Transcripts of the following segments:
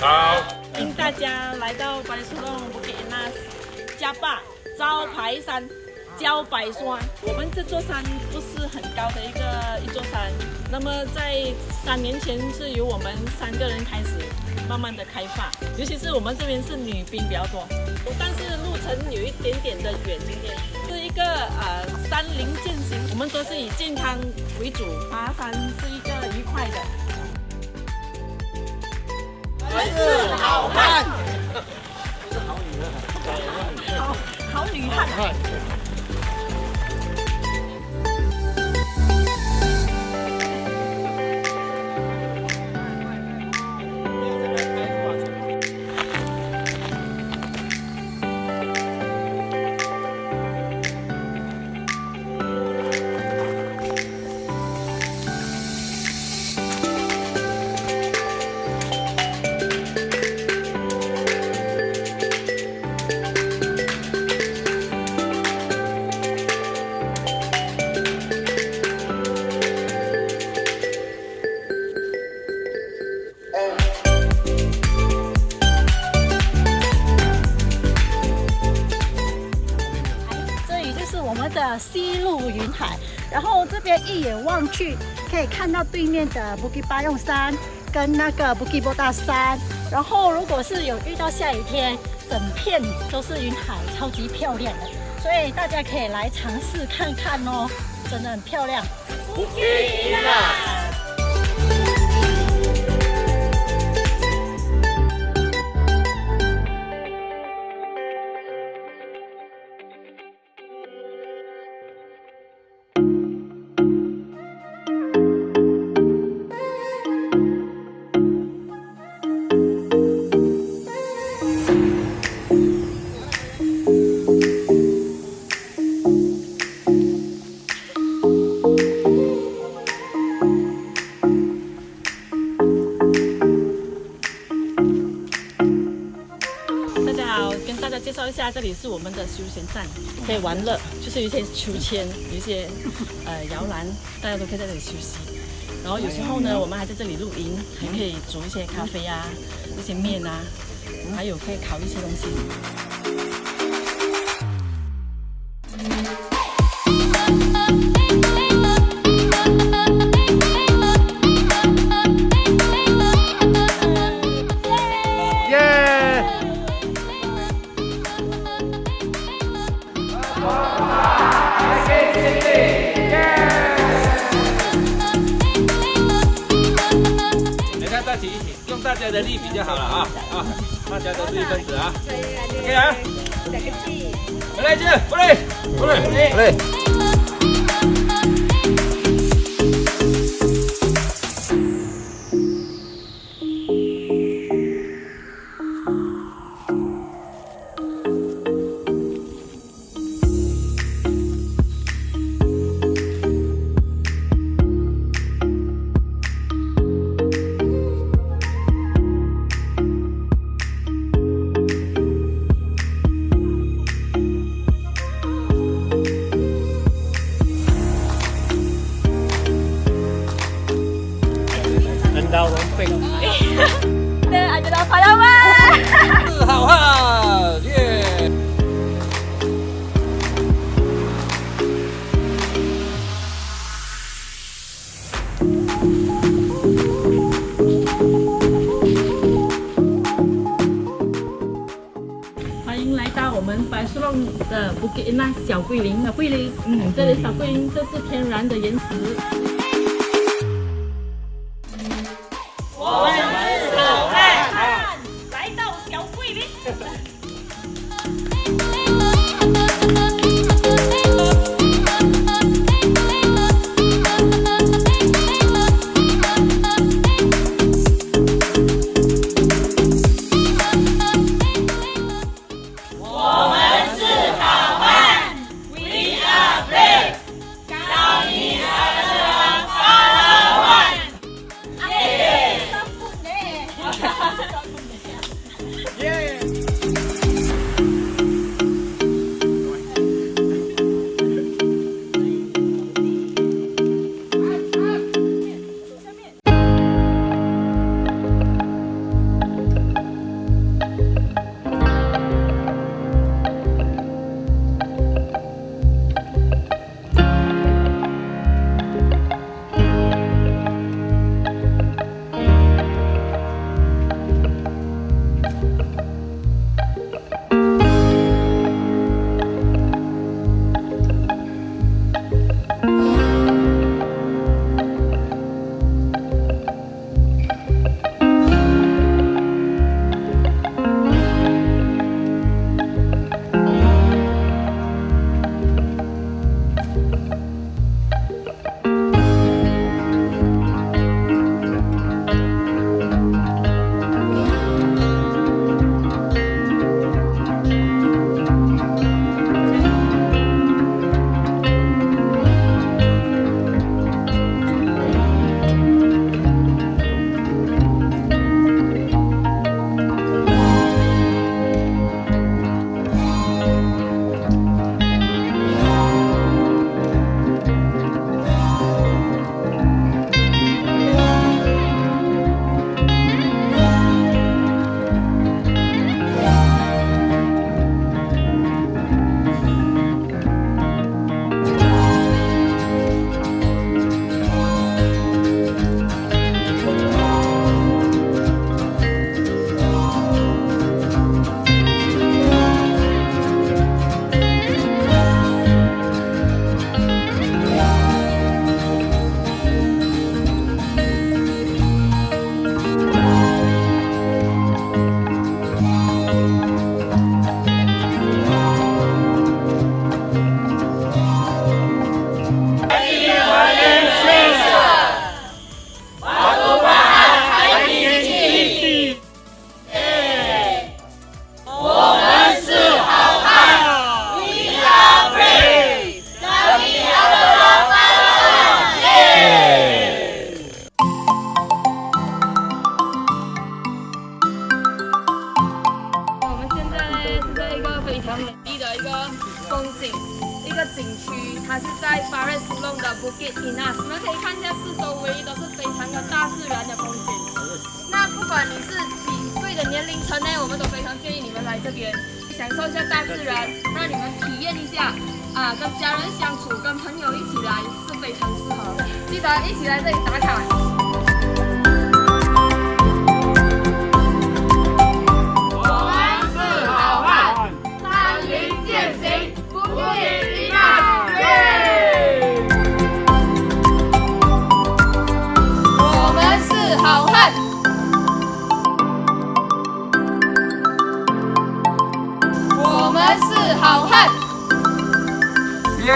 好，欢迎大家来到巴力士隆 Bukit Inas 加坝招牌山茭白山。我们这座山不是很高的一座山，那么在3年前是由我们3个人开始慢慢的开发，尤其是我们这边是女兵比较多，但是路程有一点点的远，今天是一个山林健行，我们说是以健康为主，爬山是一个愉快的。我们是好汉，是好女人，好女汉。西路云海，然后这边一眼望去，可以看到对面的 Bukit Payung 山跟那个 Bukit Boda 山。然后如果是有遇到下雨天，整片都是云海，超级漂亮的，所以大家可以来尝试看看哦，真的很漂亮。Bukit Inas。介绍一下，这里是我们的休闲站，可以玩乐，就是有一些秋千，有一些摇篮，大家都可以在这里休息。然后有时候呢，我们还在这里露营，还可以煮一些咖啡啊，一些面啊，还有可以烤一些东西。用大家的力比就好了啊！大家都是一份子啊！可以啊！回来见，回来，回来，回来。对，阿杰的朋友们，是好汉，耶！欢迎来到我们巴力士隆的 Bukit Inas 小桂林。这里小桂林这是天然的岩石。我们是好汉，来到小桂林。我们是好汉 ，We are brave， 高你耶！景区，它是在Parit Sulong的 Bukit Inas。你们可以看一下四周围都是非常的大自然的风景。那不管你是几岁的年龄层呢，我们都非常建议你们来这边享受一下大自然，让你们体验一下跟家人相处，跟朋友一起来是非常适合的。记得一起来这里打卡。好汉，我们是好汉。耶！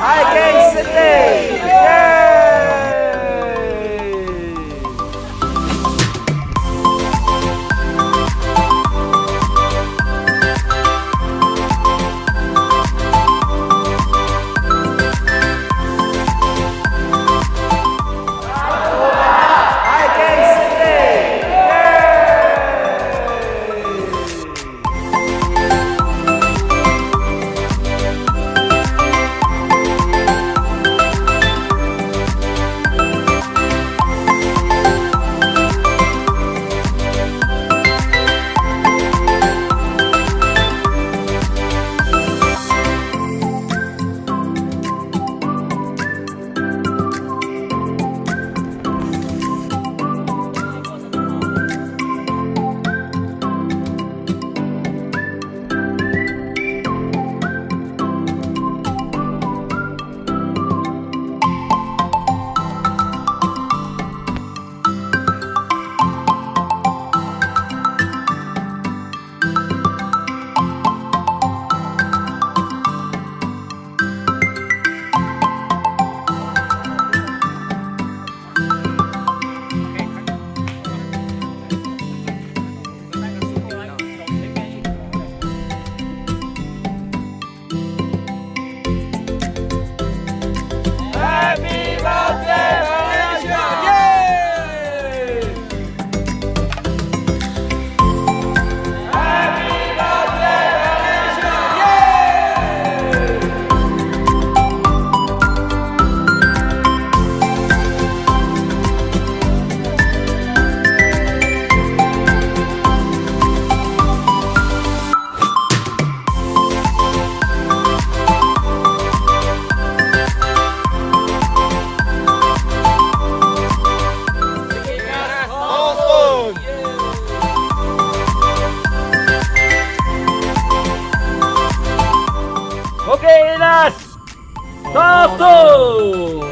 还给是的，耶！Bukit Inas, satu.